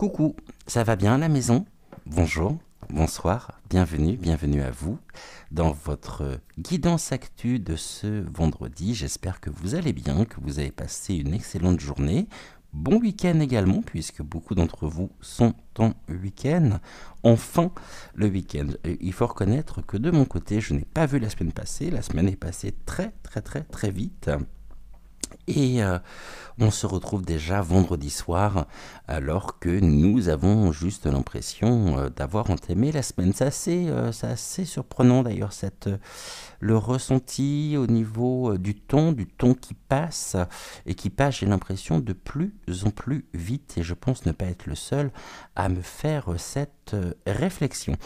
Coucou, ça va bien à la maison? Bonjour, bonsoir, bienvenue à vous dans votre guidance actu de ce vendredi. J'espère que vous allez bien, que vous avez passé une excellente journée. Bon week-end également, puisque beaucoup d'entre vous sont en week-end. Enfin, le week-end. Il faut reconnaître que de mon côté, je n'ai pas vu la semaine passée. La semaine est passée très vite. Et on se retrouve déjà vendredi soir, alors que nous avons juste l'impression d'avoir entamé la semaine. C'est assez surprenant d'ailleurs, le ressenti au niveau du ton qui passe, et qui passe, j'ai l'impression, de plus en plus vite. Et je pense ne pas être le seul à me faire cette réflexion.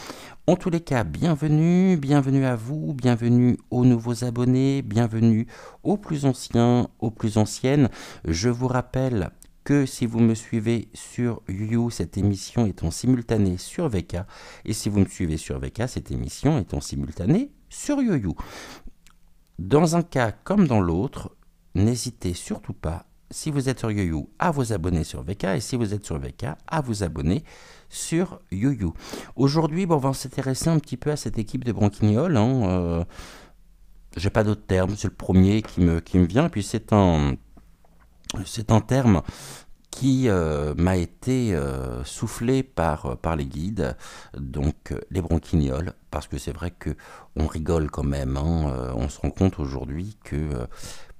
En tous les cas, bienvenue à vous, bienvenue aux nouveaux abonnés, bienvenue aux plus anciens, aux plus anciennes. Je vous rappelle que si vous me suivez sur YouYou, cette émission est en simultané sur VK. Et si vous me suivez sur VK, cette émission est en simultané sur YouYou. Dans un cas comme dans l'autre, n'hésitez surtout pas, si vous êtes sur YouYou, à vous abonner sur VK, et si vous êtes sur VK, à vous abonner sur YouYou. Aujourd'hui, on va s'intéresser un petit peu à cette équipe de Branquignoles. J'ai pas d'autre terme, c'est le premier qui me vient, et puis c'est un terme qui m'a été soufflé par les guides, donc les branquignoles, parce que c'est vrai que on rigole quand même, on se rend compte aujourd'hui que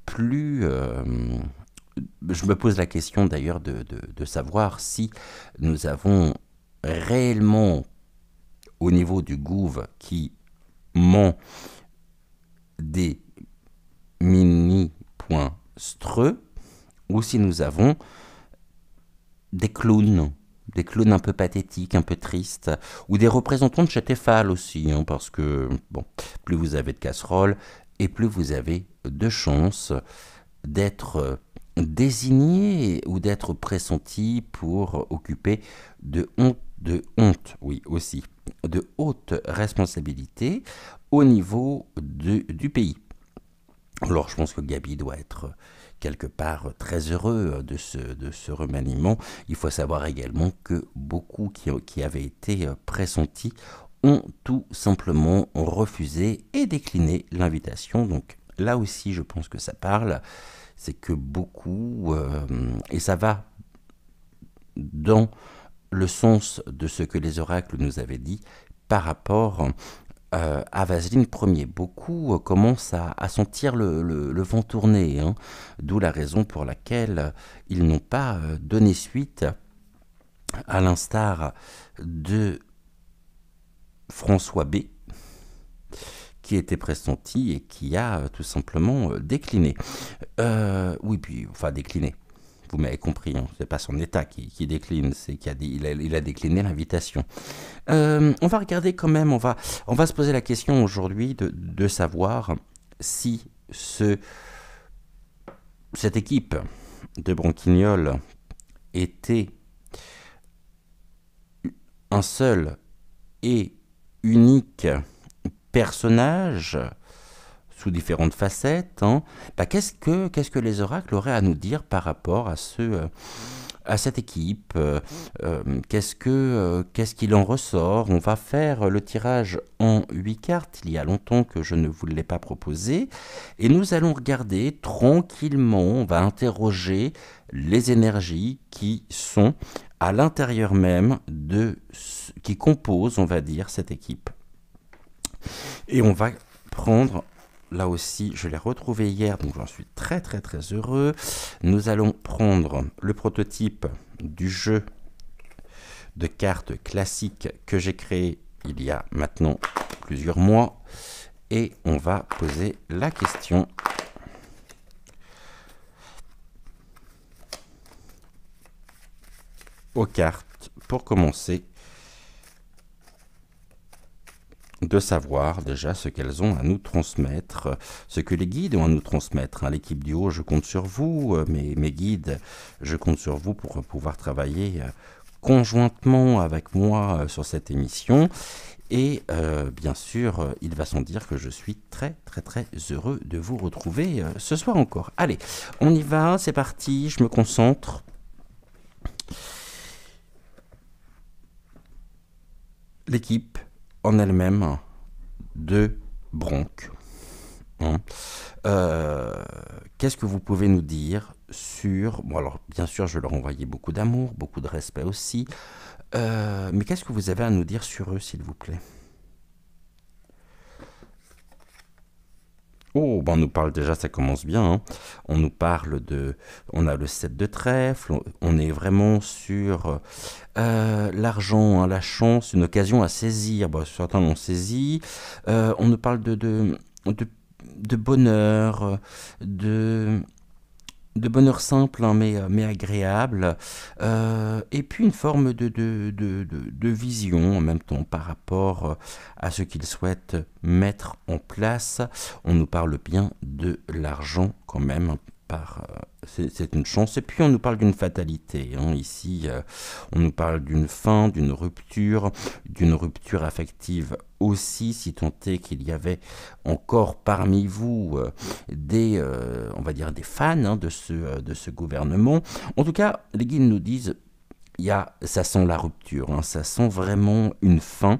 plus... je me pose la question d'ailleurs de savoir si nous avons réellement, au niveau du gouv qui ment des mini-points streux, ou si nous avons des clowns un peu pathétiques, un peu tristes, ou des représentants de Chétéphal aussi, parce que, bon, plus vous avez de casseroles, et plus vous avez de chances d'être désigné ou d'être pressenti pour occuper de hautes responsabilités au niveau du pays. Alors je pense que Gabi doit être quelque part très heureux de ce remaniement. Il faut savoir également que beaucoup qui avaient été pressentis ont tout simplement refusé et décliné l'invitation. Donc là aussi, je pense que ça parle. C'est que beaucoup, et ça va dans le sens de ce que les oracles nous avaient dit par rapport à Vaseline Ier. Beaucoup commencent à sentir le vent tourner, d'où la raison pour laquelle ils n'ont pas donné suite, à l'instar de François B, qui était pressenti et qui a tout simplement décliné. Décliné. Vous m'avez compris, c'est pas son état qui décline, c'est qu'il a décliné l'invitation. On va regarder quand même, on va se poser la question aujourd'hui de savoir si cette équipe de Branquignoles était un seul et unique personnage sous différentes facettes, qu'est-ce que les oracles auraient à nous dire par rapport à cette équipe, qu'est-ce qu'il en ressort. On va faire le tirage en 8 cartes, il y a longtemps que je ne vous l'ai pas proposé, et nous allons regarder tranquillement, on va interroger les énergies qui sont à l'intérieur même qui composent, on va dire, cette équipe. Et on va prendre, là aussi, je l'ai retrouvé hier, donc j'en suis très heureux. Nous allons prendre le prototype du jeu de cartes classiques que j'ai créé il y a maintenant plusieurs mois. Et on va poser la question aux cartes pour commencer, de savoir déjà ce qu'elles ont à nous transmettre, ce que les guides ont à nous transmettre. L'équipe du haut, je compte sur vous, mes guides, je compte sur vous pour pouvoir travailler conjointement avec moi sur cette émission. Et bien sûr, il va sans dire que je suis très heureux de vous retrouver ce soir encore. Allez, on y va, c'est parti, je me concentre. l'équipe en elle-même de Bronck. Hein. Qu'est-ce que vous pouvez nous dire sur... Bon, alors, bien sûr, je leur envoyais beaucoup d'amour, beaucoup de respect aussi. Mais qu'est-ce que vous avez à nous dire sur eux, s'il vous plaît? Oh, ben on nous parle déjà, ça commence bien. Hein. On nous parle de... On a le 7 de trèfle, on est vraiment sur l'argent, hein, la chance, une occasion à saisir. Bon, certains l'ont saisi. On nous parle de, de bonheur, de, de bonheur simple, hein, mais agréable. Et puis une forme de vision en même temps par rapport à ce qu'ils souhaitent mettre en place. On nous parle bien de l'argent quand même. C'est une chance. Et puis on nous parle d'une fatalité. Hein. Ici, on nous parle d'une fin, d'une rupture affective aussi, si tant est qu'il y avait encore parmi vous on va dire des fans, hein, de ce gouvernement. En tout cas, les guides nous disent ça sent la rupture, hein, ça sent vraiment une fin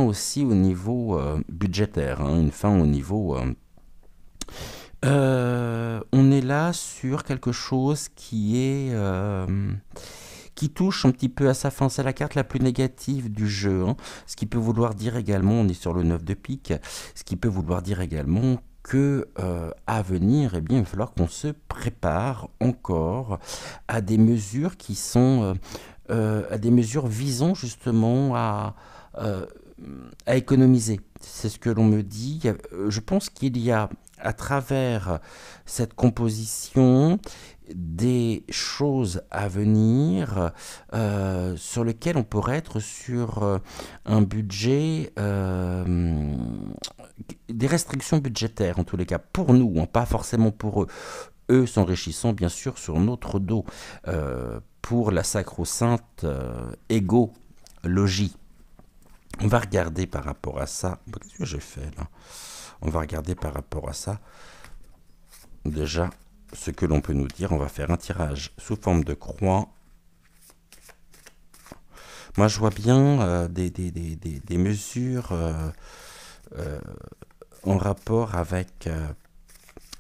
aussi au niveau budgétaire, hein, une fin au niveau... on est là sur quelque chose qui touche un petit peu à sa fin. C'est la carte la plus négative du jeu. Hein. Ce qui peut vouloir dire également, on est sur le 9 de pique, ce qui peut vouloir dire également que à venir, eh bien, il va falloir qu'on se prépare encore à des mesures qui sont à des mesures visant justement euh, à économiser. C'est ce que l'on me dit. Je pense qu'il y a à travers cette composition des choses à venir sur lesquelles on pourrait être sur un budget, des restrictions budgétaires en tous les cas pour nous, hein, pas forcément pour eux. Eux s'enrichissant bien sûr sur notre dos pour la sacro-sainte égologie. On va regarder par rapport à ça. Qu'est-ce que j'ai fait là? On va regarder par rapport à ça. Déjà, ce que l'on peut nous dire, on va faire un tirage sous forme de croix. Moi, je vois bien des mesures en rapport avec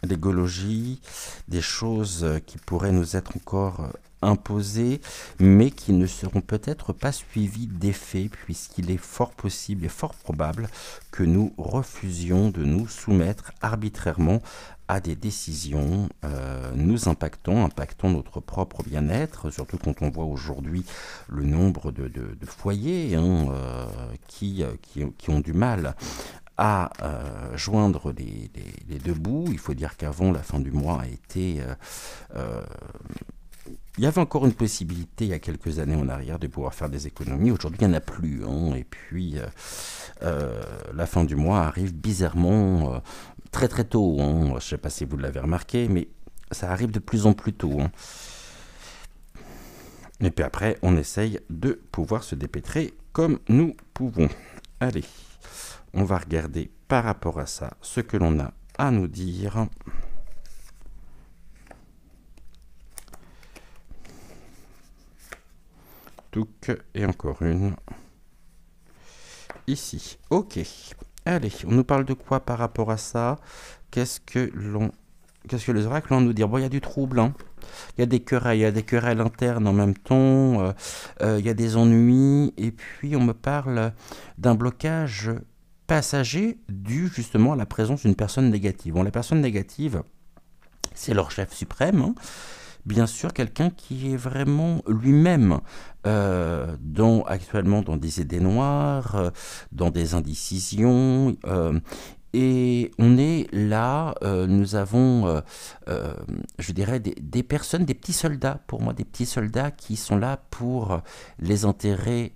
l'écologie, des choses qui pourraient nous être encore imposées, mais qui ne seront peut-être pas suivies d'effet, puisqu'il est fort possible et fort probable que nous refusions de nous soumettre arbitrairement à des décisions nous impactant notre propre bien-être, surtout quand on voit aujourd'hui le nombre de foyers hein, qui ont du mal à joindre les deux bouts. Il faut dire qu'avant, la fin du mois a été... il y avait encore une possibilité, il y a quelques années en arrière, de pouvoir faire des économies. Aujourd'hui, il n'y en a plus. Hein. Et puis, la fin du mois arrive bizarrement très très tôt. Hein. Je ne sais pas si vous l'avez remarqué, mais ça arrive de plus en plus tôt. Hein. Et puis après, on essaye de pouvoir se dépêtrer comme nous pouvons. Allez, on va regarder par rapport à ça ce que l'on a à nous dire. Touc, et encore une. Ici. Ok. Allez, on nous parle de quoi par rapport à ça? Qu'est-ce que les oracles ont à nous dire? Bon, il y a du trouble, hein. Il y a des querelles internes en même temps, il y a des ennuis, et puis on me parle d'un blocage passager dû justement à la présence d'une personne négative. Bon, la personne négative, c'est leur chef suprême, hein. Bien sûr, quelqu'un qui est vraiment lui-même actuellement dans des idées noires, dans des indécisions. Et on est là, nous avons, je dirais, des personnes, des petits soldats, pour moi, des petits soldats qui sont là pour les intérêts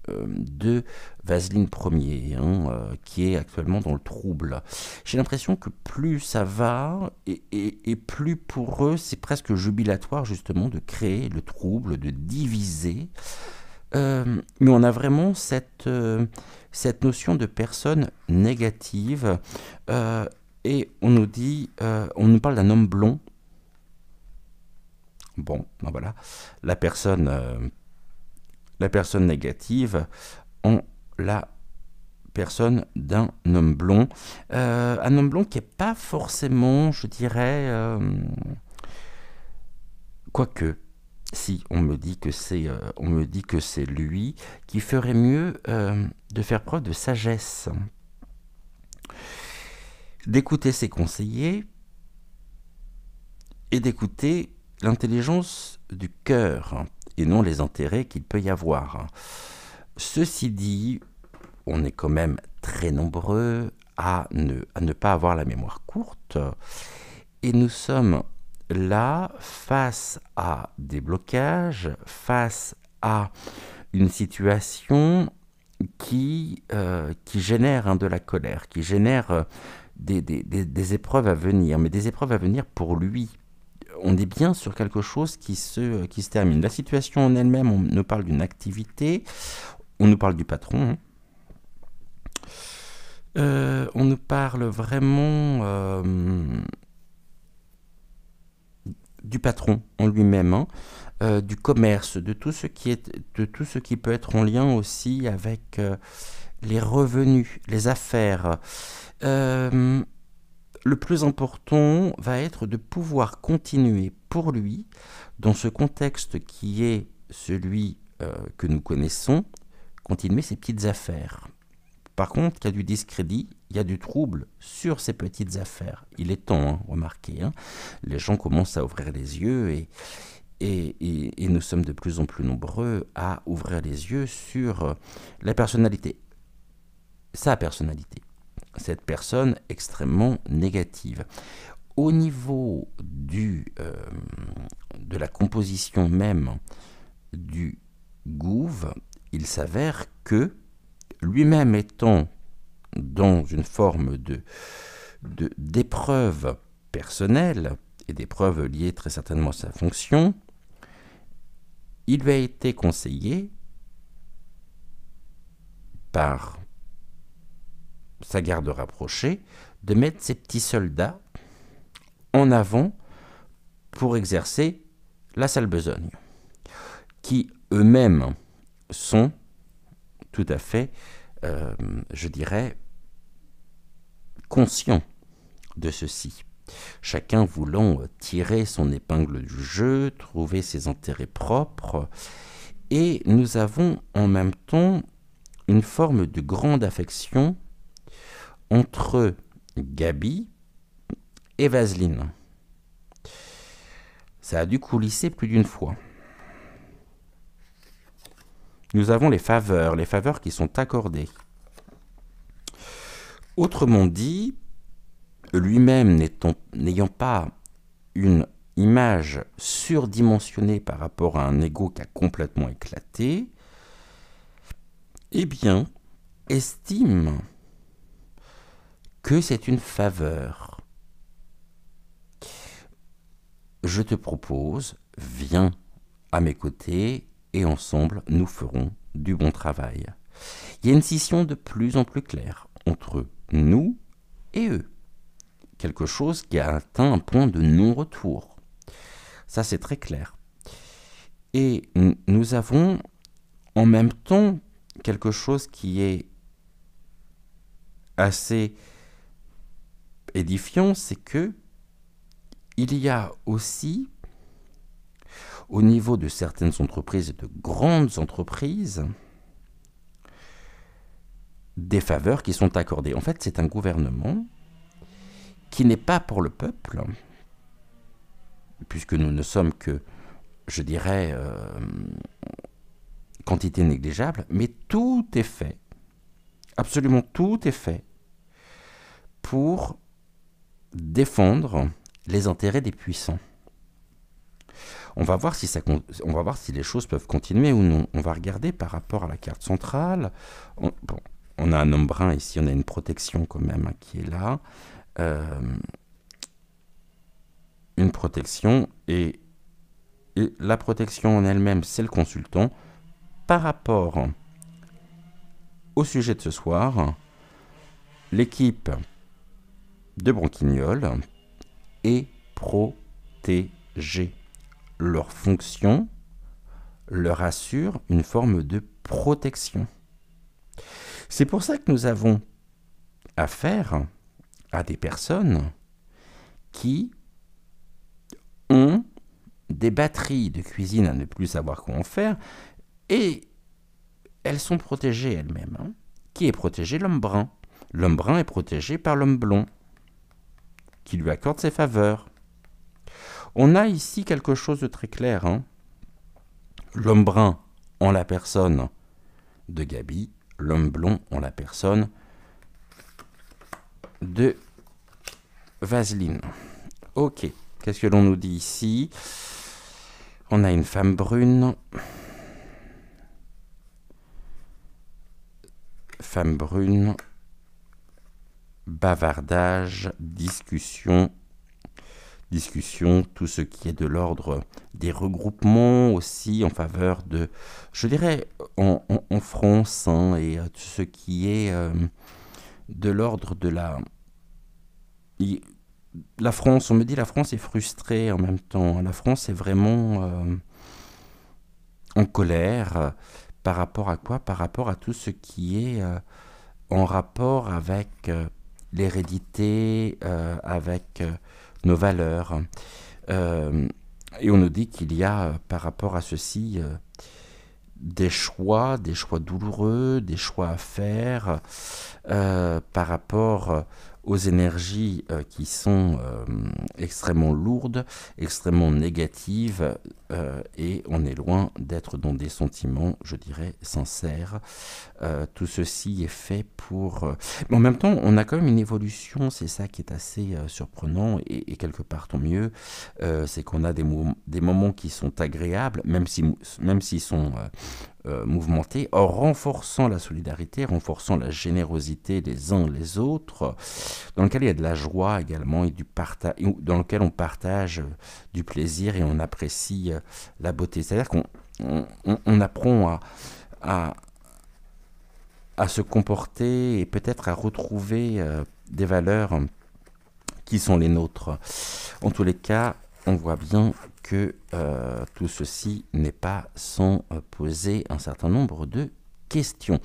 de Vaseline Ier, hein, qui est actuellement dans le trouble. J'ai l'impression que plus ça va, et plus pour eux, c'est presque jubilatoire justement de créer le trouble, de diviser. Mais on a vraiment cette notion de personne négative, et on nous dit, on nous parle d'un homme blond. Bon, ben voilà, la personne négative, en la personne d'un homme blond. Un homme blond qui n'est pas forcément, je dirais, quoique, si on me dit que c'est lui, qui ferait mieux de faire preuve de sagesse, d'écouter ses conseillers et d'écouter l'intelligence du cœur et non les intérêts qu'il peut y avoir. Ceci dit, on est quand même très nombreux à ne pas avoir la mémoire courte et nous sommes là face à des blocages, face à une situation qui génère de la colère, qui génère des épreuves à venir, mais des épreuves à venir pour lui. On est bien sur quelque chose qui se termine. La situation en elle-même, on nous parle d'une activité, on nous parle du patron, on nous parle vraiment du patron en lui-même, du commerce, de tout ce qui peut être en lien aussi avec les revenus, les affaires. Le plus important va être de pouvoir continuer pour lui, dans ce contexte qui est celui que nous connaissons, continuer ses petites affaires. Par contre, il y a du discrédit, il y a du trouble sur ces petites affaires. Il est temps, remarquez, les gens commencent à ouvrir les yeux et nous sommes de plus en plus nombreux à ouvrir les yeux sur la personnalité, sa personnalité. Cette personne extrêmement négative. Au niveau de la composition même du gouv, il s'avère que lui-même étant dans une forme d'épreuve personnelle et d'épreuve liée très certainement à sa fonction, il lui a été conseillé par sa garde rapprochée de mettre ses petits soldats en avant pour exercer la sale besogne, qui eux-mêmes sont tout à fait, je dirais, conscients de ceci. Chacun voulant tirer son épingle du jeu, trouver ses intérêts propres, et nous avons en même temps une forme de grande affection entre Gabi et Vaseline. Ça a dû coulisser plus d'une fois. Nous avons les faveurs qui sont accordées. Autrement dit, lui-même n'ayant pas une image surdimensionnée par rapport à un ego qui a complètement éclaté, eh bien, estime que c'est une faveur. Je te propose, viens à mes côtés et ensemble nous ferons du bon travail. Il y a une scission de plus en plus claire entre nous et eux. Quelque chose qui a atteint un point de non-retour. Ça, c'est très clair. Et nous avons en même temps quelque chose qui est assez édifiant, c'est que il y a aussi, au niveau de certaines entreprises et de grandes entreprises, des faveurs qui sont accordées. En fait, c'est un gouvernement qui n'est pas pour le peuple, puisque nous ne sommes que, je dirais, quantité négligeable, mais tout est fait, absolument tout est fait, pour défendre les intérêts des puissants. On va voir si les choses peuvent continuer ou non. On va regarder par rapport à la carte centrale. On a un homme brun ici, on a une protection quand même qui est là. Une protection et la protection en elle-même, c'est le consultant. Par rapport au sujet de ce soir, l'équipe de Branquignol est protégée. Leur fonction leur assure une forme de protection. C'est pour ça que nous avons affaire à des personnes qui ont des batteries de cuisine à ne plus savoir quoi en faire, et elles sont protégées elles-mêmes. Qui est protégé? L'homme brun. L'homme brun est protégé par l'homme blond, qui lui accorde ses faveurs. On a ici quelque chose de très clair. L'homme brun en la personne de Gabi, l'homme blond en la personne de Vaseline. Ok, qu'est-ce que l'on nous dit ici? On a une femme brune. Femme brune, bavardage, discussion, tout ce qui est de l'ordre des regroupements aussi en faveur de, je dirais, en France, et tout ce qui est de l'ordre de la France. On me dit la France est frustrée en même temps. La France est vraiment en colère. Par rapport à quoi? Par rapport à tout ce qui est en rapport avec l'hérédité, avec nos valeurs. Et on nous dit qu'il y a par rapport à ceci des choix douloureux, des choix à faire par rapport aux énergies qui sont extrêmement lourdes, extrêmement négatives, et on est loin d'être dans des sentiments, je dirais, sincères. Tout ceci est fait pour... Mais en même temps, on a quand même une évolution, c'est ça qui est assez surprenant, et quelque part tant mieux, c'est qu'on a des moments qui sont agréables, même s'ils sont mouvementés, en renforçant la solidarité, renforçant la générosité les uns les autres, dans lequel il y a de la joie également, et du partage, dans lequel on partage du plaisir et on apprécie la beauté. C'est-à-dire qu'on apprend à se comporter et peut-être à retrouver des valeurs qui sont les nôtres. En tous les cas, on voit bien que tout ceci n'est pas sans poser un certain nombre de questions.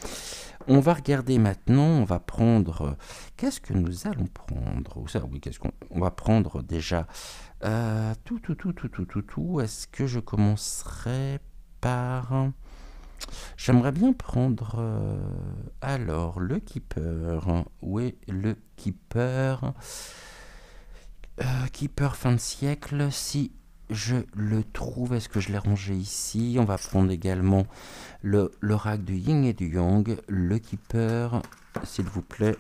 On va regarder maintenant, on va prendre... qu'est-ce que nous allons prendre? Oui, qu'est-ce qu'on va prendre déjà? Est-ce que je commencerai par... J'aimerais bien prendre... alors, le keeper. Où est le keeper? Keeper fin de siècle, si je le trouve, est-ce que je l'ai rangé ici? On va prendre également l'oracle du yin et du yang, le keeper, s'il vous plaît.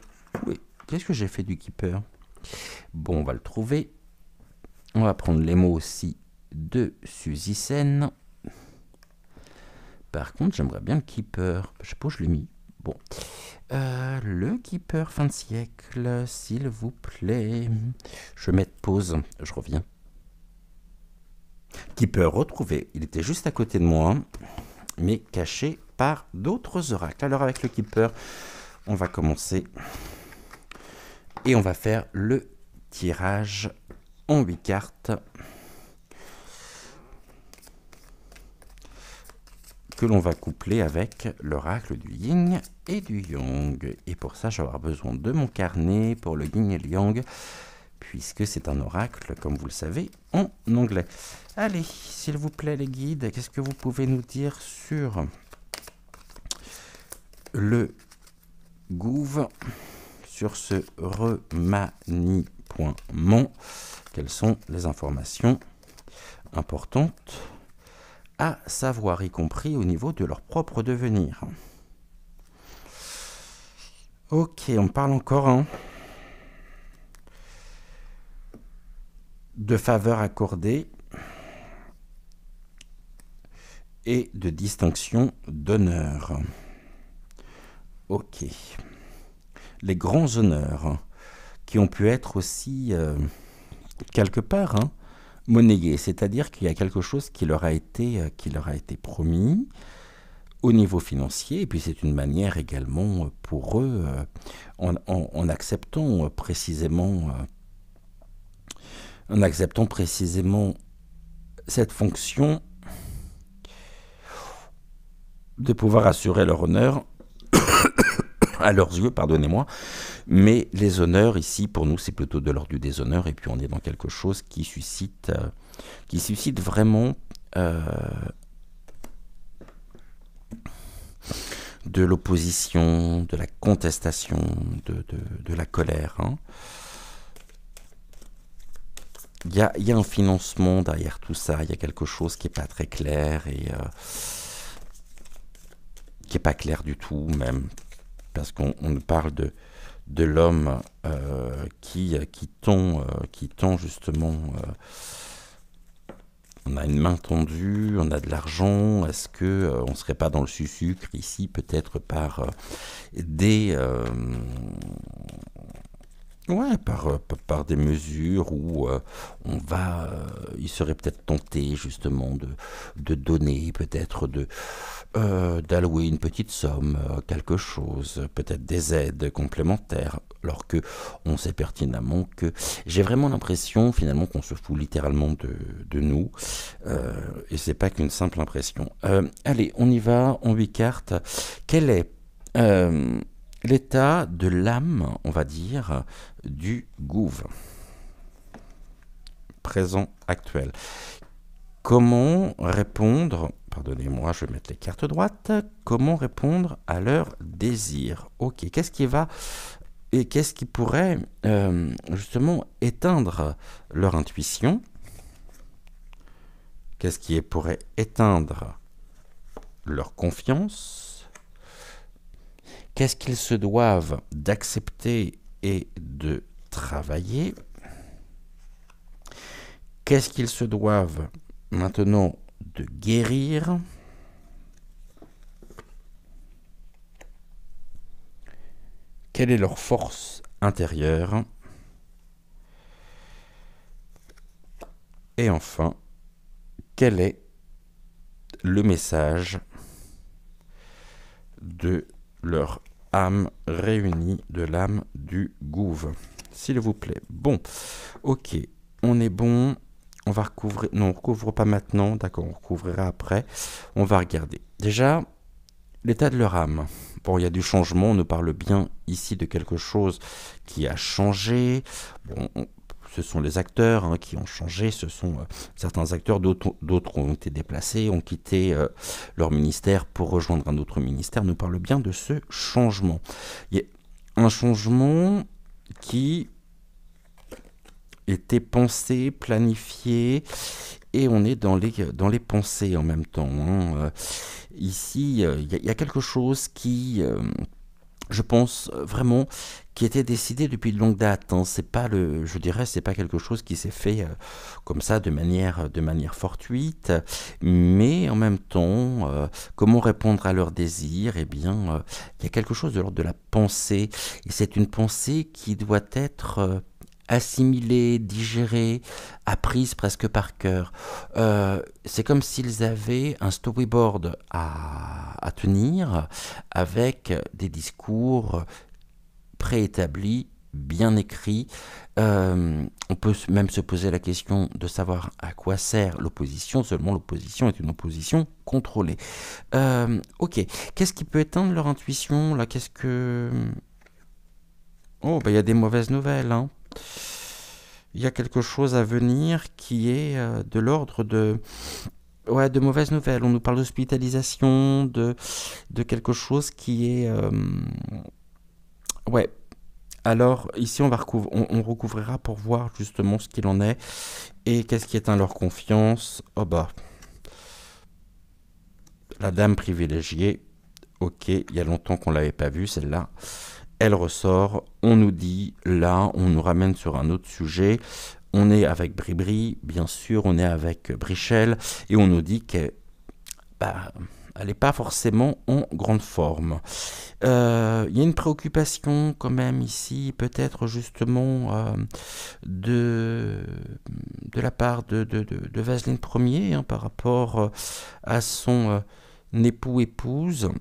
Oui, qu'est-ce que j'ai fait du keeper? Bon, on va le trouver. On va prendre les mots aussi de Suzy Sen. Par contre, j'aimerais bien le keeper. Je sais pas où je l'ai mis. Bon. Le keeper fin de siècle, s'il vous plaît. Je vais mettre pause, je reviens. Keeper retrouvé, il était juste à côté de moi, mais caché par d'autres oracles. Alors avec le keeper, on va commencer et on va faire le tirage en 8 cartes que l'on va coupler avec l'oracle du yin et du yang. Et pour ça, je vais avoir besoin de mon carnet pour le yin et le yang, puisque c'est un oracle, comme vous le savez, en anglais. Allez, s'il vous plaît, les guides, qu'est-ce que vous pouvez nous dire sur le gouv, sur ce remaniement? Quelles sont les informations importantes à savoir, y compris au niveau de leur propre devenir? Ok, on parle encore de faveur accordée et de distinction d'honneur. Ok. Les grands honneurs qui ont pu être aussi quelque part monnayés, c'est-à-dire qu'il y a quelque chose qui leur a été promis au niveau financier, et puis c'est une manière également pour eux, en acceptant précisément cette fonction, de pouvoir assurer leur honneur à leurs yeux, pardonnez-moi, mais les honneurs, ici, pour nous, c'est plutôt de l'ordre du déshonneur, et puis on est dans quelque chose qui suscite vraiment de l'opposition, de la contestation, de la colère. Hein. Il y a un financement derrière tout ça, il y a quelque chose qui n'est pas très clair, et qui n'est pas clair du tout, même, parce qu'on parle de l'homme qui tend justement... on a une main tendue, on a de l'argent. Est-ce que on ne serait pas dans le sucre ici, peut-être par par des mesures où il serait peut-être tenté justement de donner, peut-être d'allouer une petite somme, quelque chose, peut-être des aides complémentaires, alors que on sait pertinemment que j'ai vraiment l'impression finalement qu'on se fout littéralement de nous, et c'est pas qu'une simple impression. Allez, on y va, on 8 cartes. Quel est l'état de l'âme, on va dire, du gouve présent actuel? Comment répondre, pardonnez-moi, je vais mettre les cartes droites, comment répondre à leurs désirs? Ok, qu'est-ce qui pourrait justement éteindre leur intuition? Qu'est-ce qui pourrait éteindre leur confiance? Qu'est-ce qu'ils se doivent d'accepter et de travailler? Qu'est-ce qu'ils se doivent maintenant de guérir? Quelle est leur force intérieure? Et enfin, quel est le message de leur âme réunie, de l'âme du gouve, s'il vous plaît? Bon, ok, on est bon. On va recouvrir, non, on ne recouvre pas maintenant, d'accord, on recouvrira après. On va regarder. Déjà, l'état de leur âme. Bon, il y a du changement, on nous parle bien ici de quelque chose qui a changé. Bon, ce sont les acteurs hein, qui ont changé, ce sont certains acteurs, d'autres ont été déplacés, ont quitté leur ministère pour rejoindre un autre ministère, nous parle bien de ce changement. Il y a un changement qui était pensé, planifié, et on est dans les pensées en même temps. Hein. Ici, il y a quelque chose qui... je pense vraiment qui était décidé depuis de longue date. Hein. C'est pas je dirais, c'est pas quelque chose qui s'est fait comme ça de manière fortuite, mais en même temps, comment répondre à leurs désirs? Eh bien, il y a quelque chose de l'ordre de la pensée, et c'est une pensée qui doit être assimilée, digérée, apprise presque par cœur. C'est comme s'ils avaient un storyboard à tenir avec des discours préétablis, bien écrits. On peut même se poser la question de savoir à quoi sert l'opposition, seulement l'opposition est une opposition contrôlée. Ok, qu'est-ce qui peut éteindre leur intuition là? Qu'est-ce que... Oh, bah il y a des mauvaises nouvelles, hein. Il y a quelque chose à venir qui est de l'ordre de... Ouais, de mauvaises nouvelles. On nous parle d'hospitalisation, de quelque chose qui est... Ouais. Alors, ici, on recouvrira pour voir justement ce qu'il en est. Et qu'est-ce qui éteint leur confiance? Oh bah... La dame privilégiée. Ok, il y a longtemps qu'on ne l'avait pas vue, celle-là. Elle ressort, on nous dit, là, on nous ramène sur un autre sujet. On est avec Bribri, bien sûr, on est avec Brichel, et on nous dit qu'elle n'est pas forcément en grande forme. Il y a une préoccupation quand même ici, peut-être justement de la part de Vaseline Ier, hein, par rapport à son épouse.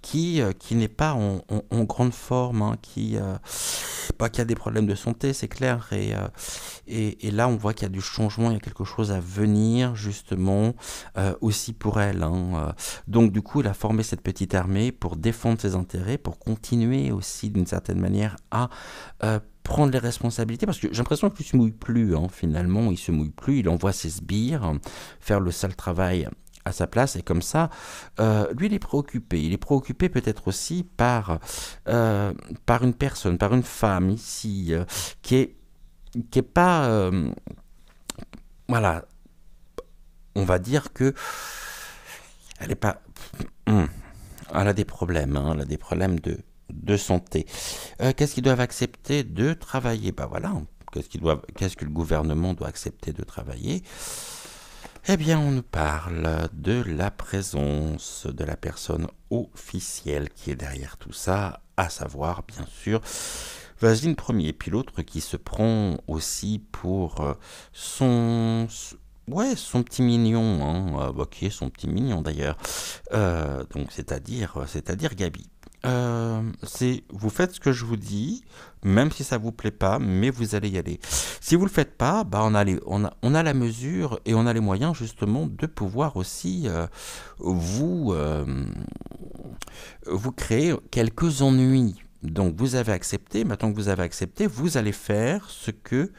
qui n'est pas en grande forme, hein, qui a des problèmes de santé, c'est clair. Et là, on voit qu'il y a du changement, il y a quelque chose à venir, justement, aussi pour elle, hein. Donc, du coup, elle a formé cette petite armée pour défendre ses intérêts, pour continuer aussi, d'une certaine manière, à prendre les responsabilités, parce que j'ai l'impression qu'il ne se mouille plus, hein, finalement, il se mouille plus, il envoie ses sbires faire le sale travail à sa place, et comme ça, lui, il est préoccupé. Il est préoccupé peut-être aussi par une personne, par une femme ici, qui est pas, voilà, on va dire que elle est pas, hum, elle a des problèmes, hein, elle a des problèmes de santé. Qu'est-ce qu'ils doivent accepter de travailler? Bah voilà, qu'est-ce que le gouvernement doit accepter de travailler? Eh bien, on nous parle de la présence de la personne officielle qui est derrière tout ça, à savoir, bien sûr, Vaseline Premier, puis l'autre qui se prend aussi pour son... Ouais, son petit mignon, hein, bah, qui est son petit mignon d'ailleurs. Donc, c'est-à-dire Gabi. Vous faites ce que je vous dis, même si ça vous plaît pas, mais vous allez y aller. Si vous le faites pas, bah on a la mesure et on a les moyens justement de pouvoir aussi vous vous créer quelques ennuis. Donc vous avez accepté, maintenant que vous avez accepté, vous allez faire ce que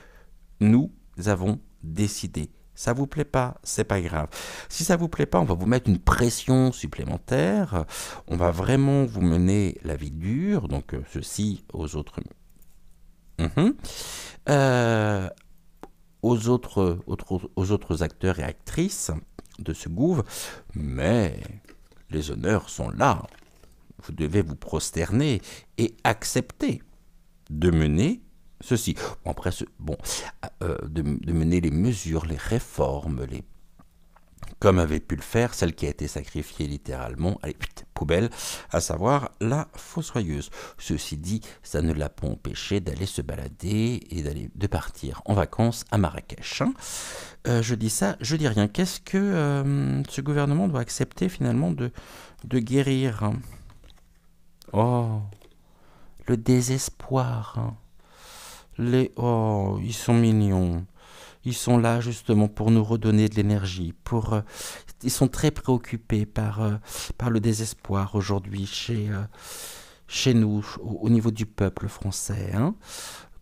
nous avons décidé. Ça vous plaît pas, c'est pas grave. Si ça vous plaît pas, on va vous mettre une pression supplémentaire. On va vraiment vous mener la vie dure. Donc ceci aux autres, Mhm. Euh, aux autres acteurs et actrices de ce gouv. Mais les honneurs sont là. Vous devez vous prosterner et accepter de mener ceci. Bon, après, de mener les mesures, les réformes, comme avait pu le faire celle qui a été sacrifiée littéralement, allez, poubelle, à savoir la fossoyeuse. Ceci dit, ça ne l'a pas empêché d'aller se balader et de partir en vacances à Marrakech, hein. Je dis ça, je dis rien. Qu'est-ce que ce gouvernement doit accepter finalement de guérir, hein? Oh, le désespoir, hein. Oh, ils sont mignons. Ils sont là justement pour nous redonner de l'énergie. Ils sont très préoccupés par le désespoir aujourd'hui chez nous, au niveau du peuple français, hein,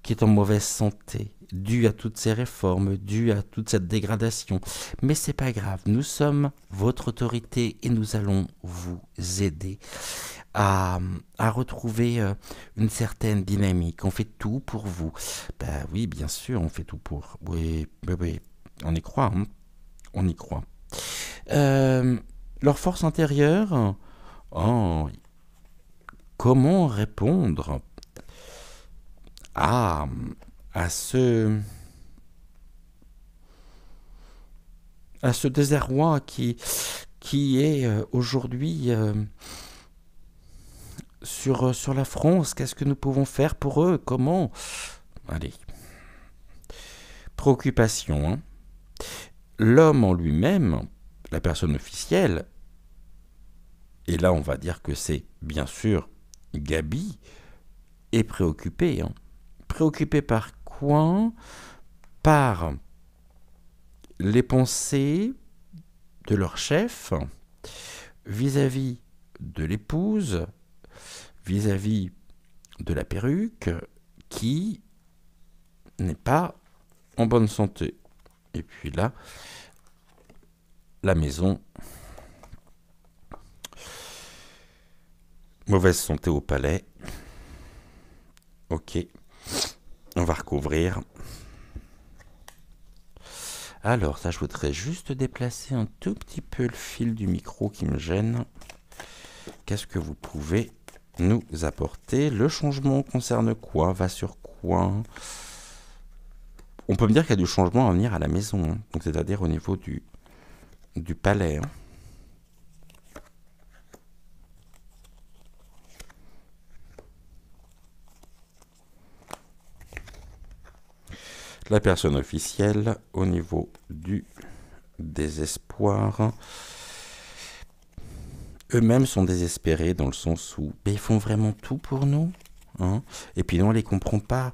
qui est en mauvaise santé, dû à toutes ces réformes, dû à toute cette dégradation. Mais c'est pas grave, nous sommes votre autorité et nous allons vous aider à, à retrouver une certaine dynamique. On fait tout pour vous. Ben oui, bien sûr, on fait tout pour. Oui, oui, oui. On y croit, hein. On y croit. Euh, Leur force intérieure. Oh, comment répondre à, à ce à ce désarroi qui est aujourd'hui sur la France? Qu'est-ce que nous pouvons faire pour eux? Comment? Allez, préoccupation, hein. L'homme en lui-même, la personne officielle, et là on va dire que c'est bien sûr Gabi, est préoccupé, hein. Préoccupé par quoi? Par les pensées de leur chef vis-à-vis de l'épouse, vis-à-vis de la perruque, qui n'est pas en bonne santé. Et puis là, la maison, mauvaise santé au palais. Ok, on va recouvrir. Alors, ça, je voudrais juste déplacer un tout petit peu le fil du micro qui me gêne. Qu'est-ce que vous pouvez nous apporter? Le changement concerne quoi? Va sur quoi? On peut me dire qu'il y a du changement à venir à la maison, hein. Donc c'est-à-dire au niveau du palais, hein. La personne officielle au niveau du désespoir. eux-mêmes sont désespérés dans le sens où ils font vraiment tout pour nous, hein, et puis nous on les comprend pas,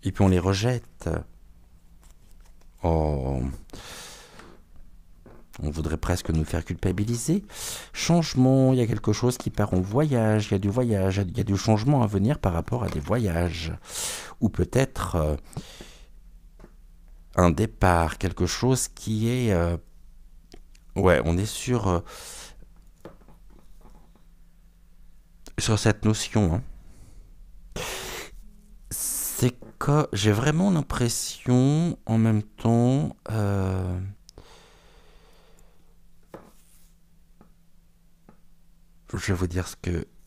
et puis on les rejette. Oh, on voudrait presque nous faire culpabiliser. Changement, il y a quelque chose qui part en voyage, il y a du voyage, il y a du changement à venir par rapport à des voyages, ou peut-être un départ, quelque chose qui est... ouais, on est sur cette notion, hein. C'est que j'ai vraiment l'impression, en même temps, je vais vous dire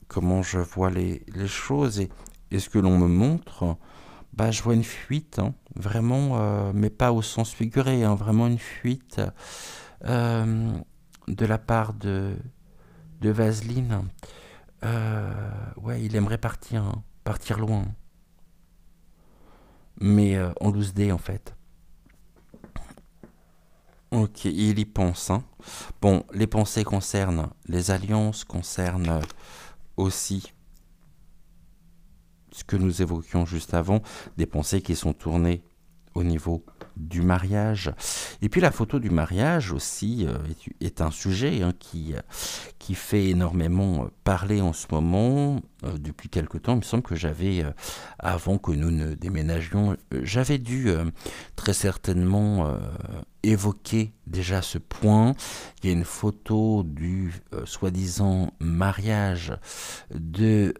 comment je vois les choses et ce que l'on me montre. Bah, je vois une fuite, hein, vraiment, mais pas au sens figuré, hein, vraiment une fuite euh, de la part de Vaseline. Ouais, il aimerait partir, hein, partir loin, mais en loose day en fait. Ok, il y pense, hein. Bon, les pensées concernent les alliances, concernent aussi ce que nous évoquions juste avant, des pensées qui sont tournées au niveau du mariage. Et puis la photo du mariage aussi est un sujet, hein, qui fait énormément parler en ce moment. Depuis quelque temps, il me semble que avant que nous ne déménagions, j'avais dû très certainement évoquer déjà ce point. Il y a une photo du soi-disant mariage de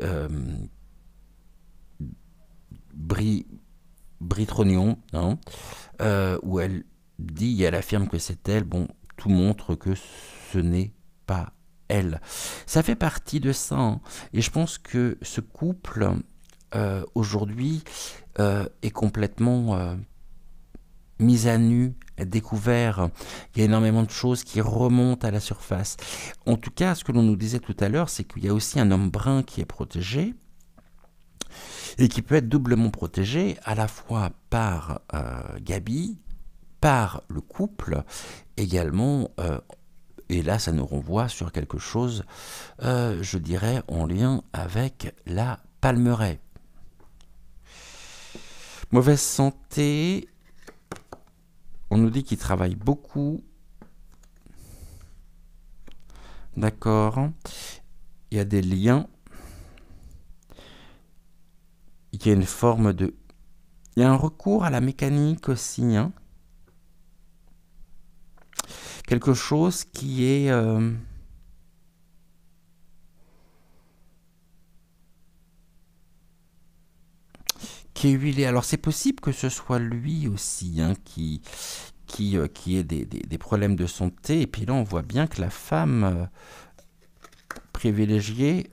Bri Britronion, hein, où elle affirme que c'est elle. Bon, tout montre que ce n'est pas elle. Ça fait partie de ça, hein. Et je pense que ce couple, aujourd'hui, est complètement mis à nu, découvert. Il y a énormément de choses qui remontent à la surface. En tout cas, ce que l'on nous disait tout à l'heure, c'est qu'il y a aussi un homme brun qui est protégé, et qui peut être doublement protégé à la fois par Gabi, par le couple, également, et là ça nous renvoie sur quelque chose, je dirais, en lien avec la palmeraie. Mauvaise santé, on nous dit qu'il travaille beaucoup, d'accord, il y a des liens, il y a une forme de... Il y a un recours à la mécanique aussi, hein. Quelque chose qui est... qui est huilé. Alors c'est possible que ce soit lui aussi, hein, qui ait des problèmes de santé. Et puis là, on voit bien que la femme privilégiée,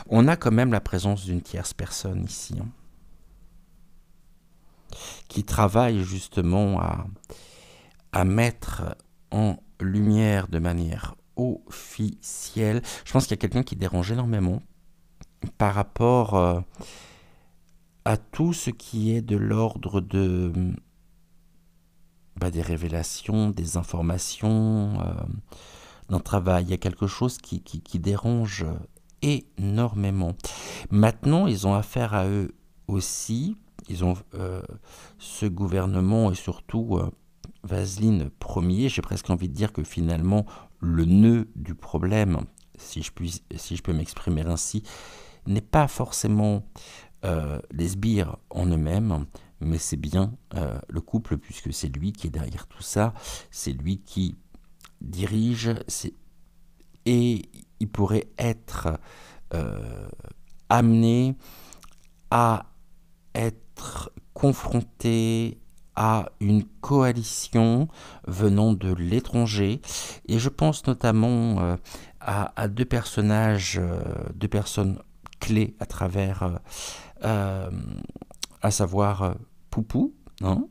on a quand même la présence d'une tierce personne ici, hein, qui travaille justement à mettre en lumière de manière officielle. Je pense qu'il y a quelqu'un qui dérange énormément par rapport à tout ce qui est de l'ordre des révélations, des informations, d'un travail. Il y a quelque chose qui dérange énormément. Maintenant, ils ont affaire à eux aussi. Ils ont ce gouvernement et surtout Vaseline premier. J'ai presque envie de dire que finalement, le nœud du problème, si je peux m'exprimer ainsi, n'est pas forcément les sbires en eux-mêmes, mais c'est bien le couple, puisque c'est lui qui est derrière tout ça, c'est lui qui dirige, et il pourrait être amené à être confronté à une coalition venant de l'étranger, et je pense notamment à deux personnages, deux personnes clés à travers, à savoir Poupou, hein,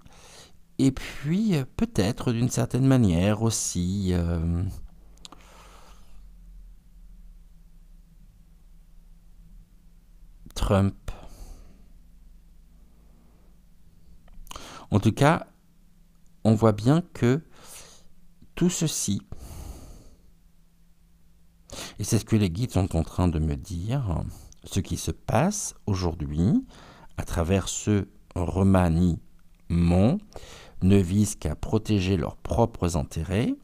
et puis peut-être d'une certaine manière aussi Trump. En tout cas, on voit bien que tout ceci, et c'est ce que les guides sont en train de me dire, ce qui se passe aujourd'hui à travers ce remaniement ne vise qu'à protéger leurs propres intérêts,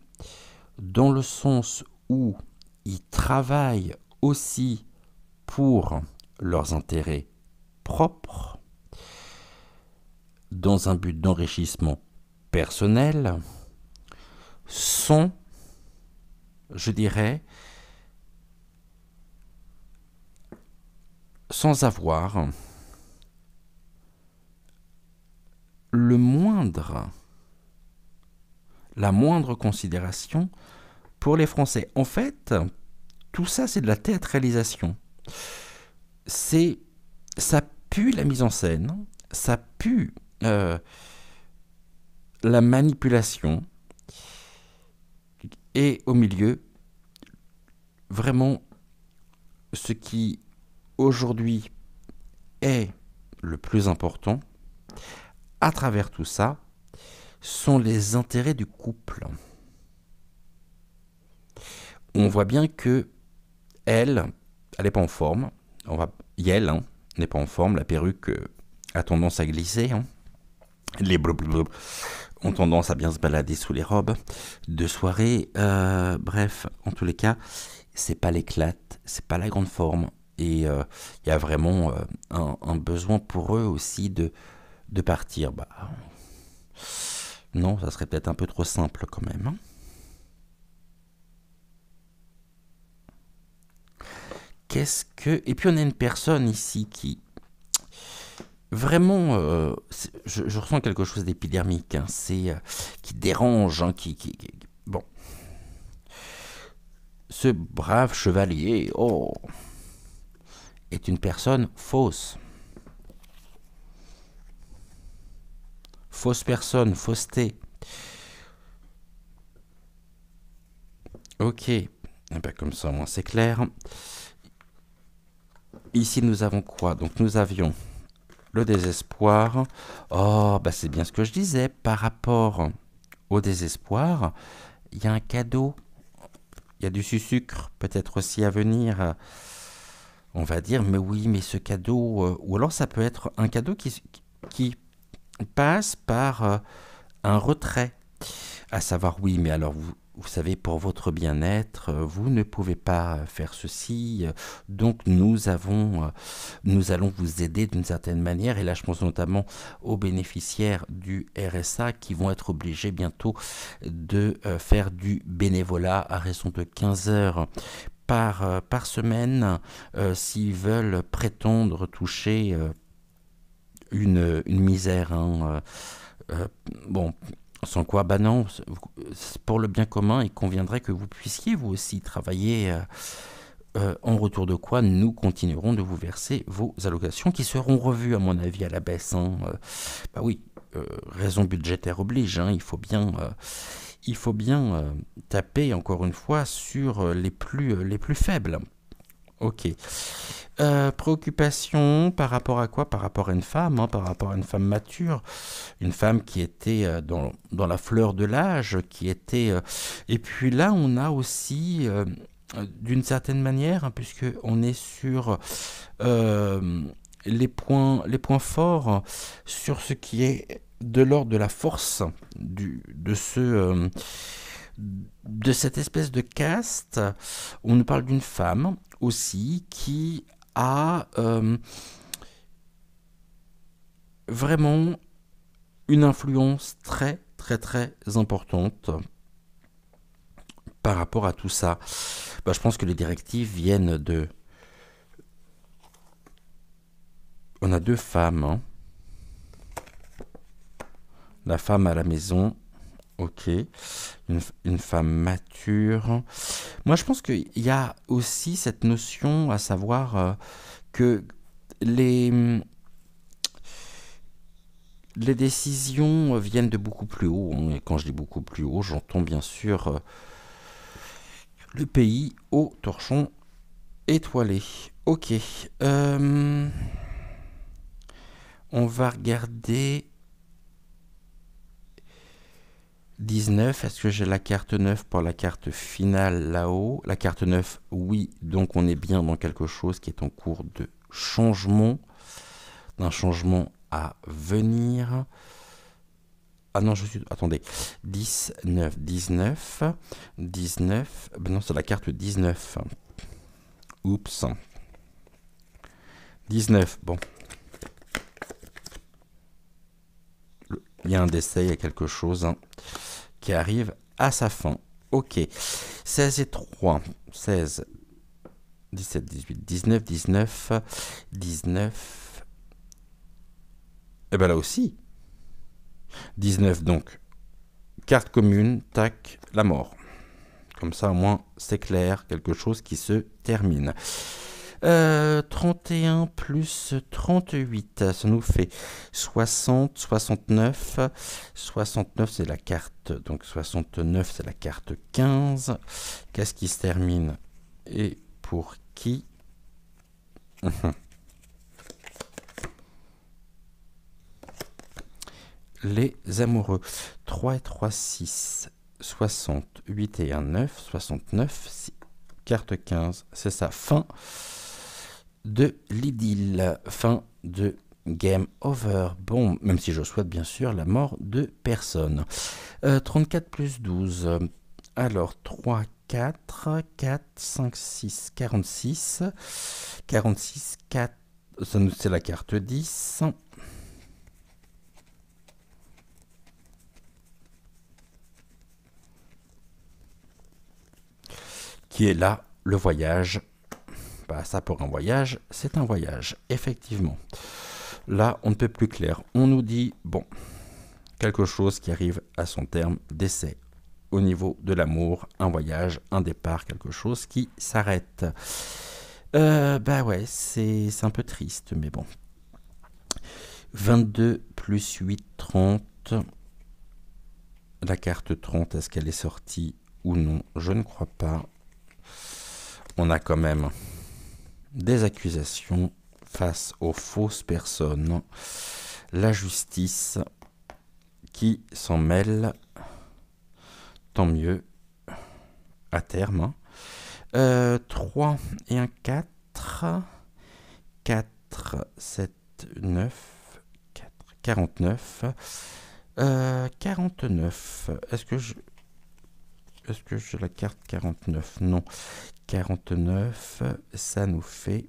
dans le sens où ils travaillent aussi pour leurs intérêts propres, dans un but d'enrichissement personnel, sans, je dirais, sans avoir la moindre considération pour les Français. En fait, tout ça, c'est de la théâtralisation. Ça pue la mise en scène, ça pue la manipulation, et au milieu, vraiment, ce qui aujourd'hui est le plus important, à travers tout ça, sont les intérêts du couple. On voit bien que elle n'est pas en forme. Elle n'est pas en forme. La perruque a tendance à glisser. Les blablabla ont tendance à bien se balader sous les robes de soirée. Bref, en tous les cas, c'est pas l'éclate, c'est pas la grande forme. Et il y a vraiment un besoin pour eux aussi de partir. Non, ça serait peut-être un peu trop simple quand même. Et puis on a une personne ici qui... Vraiment, je ressens quelque chose d'épidermique, qui dérange, bon. Ce brave chevalier, est une personne fausse. Fausse personne, fausseté. Ok, comme ça, moi, c'est clair. Ici, nous avons quoi? Donc, nous avions le désespoir. C'est bien ce que je disais. Par rapport au désespoir, il y a un cadeau. Il y a du sucre, peut-être aussi à venir. On va dire, mais oui, mais ce cadeau... ou alors, ça peut être un cadeau qui passe par un retrait. À savoir, oui, mais alors, vous savez, pour votre bien-être, vous ne pouvez pas faire ceci, donc nous allons vous aider d'une certaine manière. Et là, je pense notamment aux bénéficiaires du RSA qui vont être obligés bientôt de faire du bénévolat à raison de 15 heures par semaine s'ils veulent prétendre toucher une misère. Bon... Sans quoi, non, pour le bien commun, il conviendrait que vous puissiez vous aussi travailler, en retour de quoi nous continuerons de vous verser vos allocations qui seront revues à mon avis à la baisse. Oui, raison budgétaire oblige, il faut bien taper encore une fois sur les plus faibles. Ok. Préoccupation par rapport à quoi? Par rapport à une femme, par rapport à une femme mature, une femme qui était dans la fleur de l'âge, qui était... Et puis là, on a aussi, d'une certaine manière, puisque on est sur les points forts, sur ce qui est de l'ordre de la force de cette espèce de caste. On nous parle d'une femme aussi qui a vraiment une influence très très très importante par rapport à tout ça. Je pense que les directives viennent de... On a deux femmes. La femme à la maison. Ok, une femme mature. Moi, je pense qu'il y a aussi cette notion, à savoir que les décisions viennent de beaucoup plus haut. Et quand je dis beaucoup plus haut, j'entends bien sûr le pays au torchon étoilé. Ok, on va regarder... 19, est-ce que j'ai la carte 9 pour la carte finale là-haut? La carte 9, oui, donc on est bien dans quelque chose qui est en cours de changement, d'un changement à venir. Ah non, je suis... Attendez. 10, 9, 19, 19... Ben non, c'est la carte 19. Oups. 19, bon. Il y a un décès, il y a quelque chose qui arrive à sa fin. Ok. 16 et 3. 16, 17, 18, 19, 19, 19. Et ben là aussi. 19 donc. Carte commune, tac, la mort. Comme ça au moins c'est clair, quelque chose qui se termine. 31 plus 38, ça nous fait 60, 69. 69 c'est la carte, donc 69 c'est la carte 15. Qu'est-ce qui se termine et pour qui? Les amoureux. 3 et 3, 6. 60, 8 et 1, 9. 69, 6. Carte 15. C'est ça. Fin de l'idylle. Fin de game over. Bon, même si je souhaite bien sûr la mort de personne. 34 plus 12. Alors, 3, 4, 4, 5, 6, 46. 46, 4. C'est la carte 10. Qui est là, le voyage. Bah, ça pour un voyage, c'est un voyage, effectivement. Là, on ne peut plus clair. On nous dit, bon, quelque chose qui arrive à son terme d'essai. Au niveau de l'amour, un voyage, un départ, quelque chose qui s'arrête. Bah ouais, c'est un peu triste, mais bon. 22 plus 8, 30. La carte 30, est-ce qu'elle est sortie ou non? Je ne crois pas. On a quand même des accusations face aux fausses personnes. La justice qui s'en mêle. Tant mieux. À terme. 3 et un 4. 4, 7, 9. 4, 49. 49. Est-ce que j'ai la carte 49? Non. 49, ça nous fait...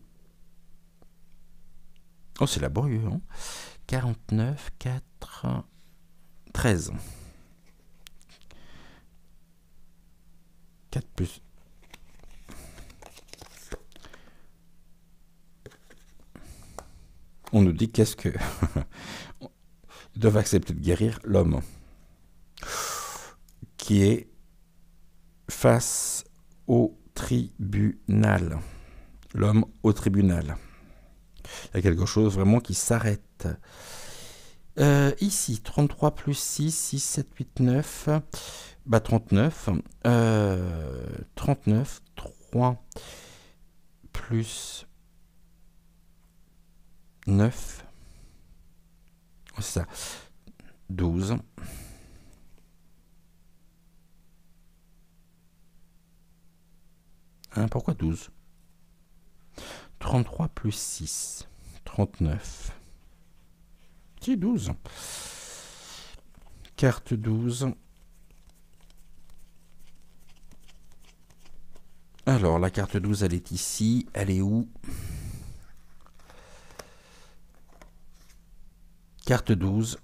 Oh, c'est laborieux, hein. 49, 4, 13. 4 plus... On nous dit qu'est-ce que... Ils doivent accepter de guérir l'homme qui est face au tribunal. L'homme au tribunal. Il y a quelque chose vraiment qui s'arrête. Ici, 33 plus 6, 6, 7, 8, 9. Bah 39. 39, 3 plus 9. C'est ça. 12. Hein, pourquoi 12? 33 plus 6. 39. C'est 12. Carte 12. Alors, la carte 12, elle est ici. Elle est où? Carte 12.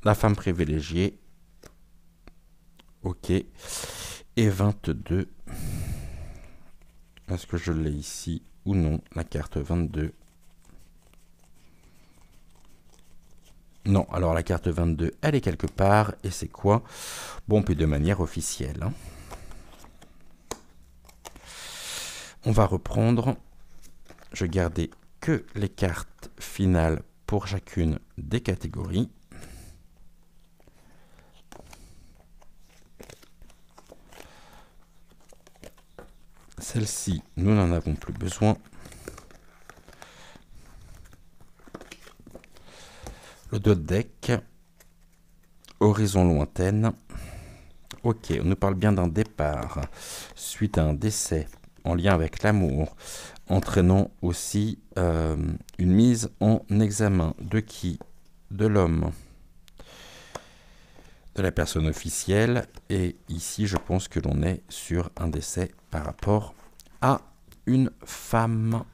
La femme privilégiée. Ok. Et 22. Est-ce que je l'ai ici ou non? La carte 22. Non, alors la carte 22, elle est quelque part. Et c'est quoi? Bon, puis de manière officielle. Hein. On va reprendre. Je gardais que les cartes finales pour chacune des catégories. Celle-ci, nous n'en avons plus besoin. Le dos de deck. horizon lointaine. Ok, on nous parle bien d'un départ suite à un décès en lien avec l'amour, entraînant aussi une mise en examen de qui? De l'homme, de la personne officielle. Et ici, je pense que l'on est sur un décès par rapport à une femme.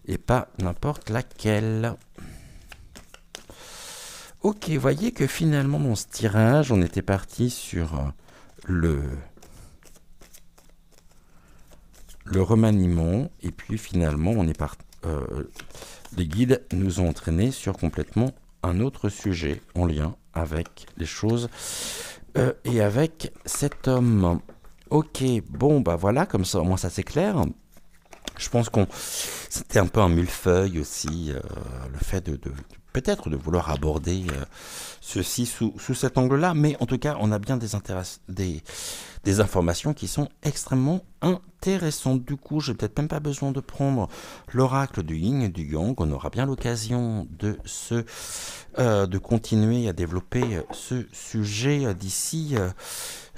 Et pas n'importe laquelle. Ok, voyez que finalement dans ce tirage, on était parti sur le remaniement, et puis finalement, on est parti. Les guides nous ont entraînés sur complètement un autre sujet en lien avec les choses et avec cet homme. Ok, bon, bah voilà, comme ça, au moins ça c'est clair. Je pense qu'on c'était un peu un millefeuille aussi, le fait de peut-être de vouloir aborder ceci sous cet angle-là, mais en tout cas, on a bien des informations qui sont extrêmement intéressantes. Du coup, j'ai peut-être même pas besoin de prendre l'oracle du yin et du yang. On aura bien l'occasion de continuer à développer ce sujet d'ici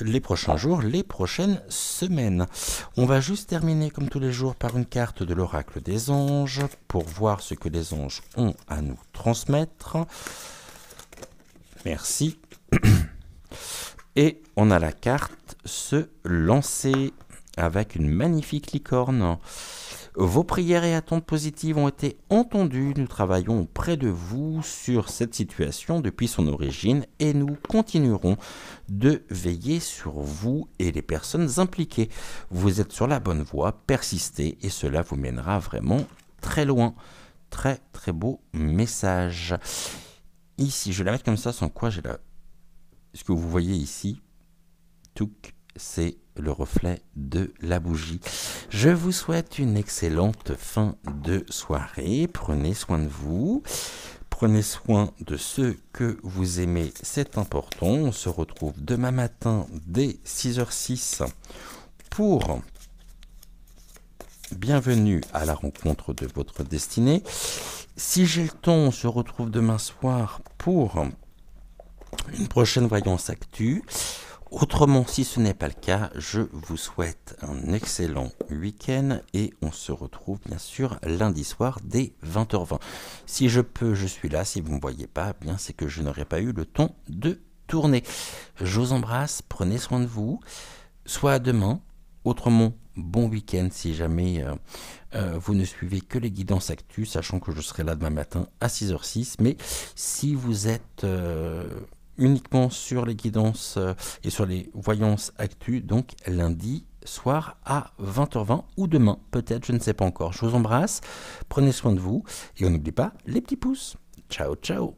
les prochains jours, les prochaines semaines. On va juste terminer comme tous les jours par une carte de l'oracle des anges pour voir ce que les anges ont à nous transmettre. Merci. Et on a la carte se lancer avec une magnifique licorne. Vos prières et attentes positives ont été entendues. Nous travaillons près de vous sur cette situation depuis son origine et nous continuerons de veiller sur vous et les personnes impliquées. Vous êtes sur la bonne voie, persistez et cela vous mènera vraiment très loin. Très très beau message. Ici, je vais la mettre comme ça, sans quoi j'ai la... Ce que vous voyez ici, c'est le reflet de la bougie. Je vous souhaite une excellente fin de soirée. Prenez soin de vous. Prenez soin de ceux que vous aimez, c'est important. On se retrouve demain matin dès 6h06 pour Bienvenue à la rencontre de votre destinée. Si j'ai le temps, on se retrouve demain soir pour une prochaine voyance actu. Autrement, si ce n'est pas le cas, je vous souhaite un excellent week-end et on se retrouve bien sûr lundi soir dès 20h20. Si je peux, je suis là. Si vous ne me voyez pas, bien c'est que je n'aurai pas eu le temps de tourner. Je vous embrasse, prenez soin de vous. Soit à demain. Autrement, bon week-end si jamais vous ne suivez que les guidances actu, sachant que je serai là demain matin à 6h06. Mais si vous êtes uniquement sur les guidances et sur les voyances actu, donc lundi soir à 20h20 ou demain, peut-être, je ne sais pas encore. Je vous embrasse, prenez soin de vous et on n'oublie pas les petits pouces. Ciao, ciao.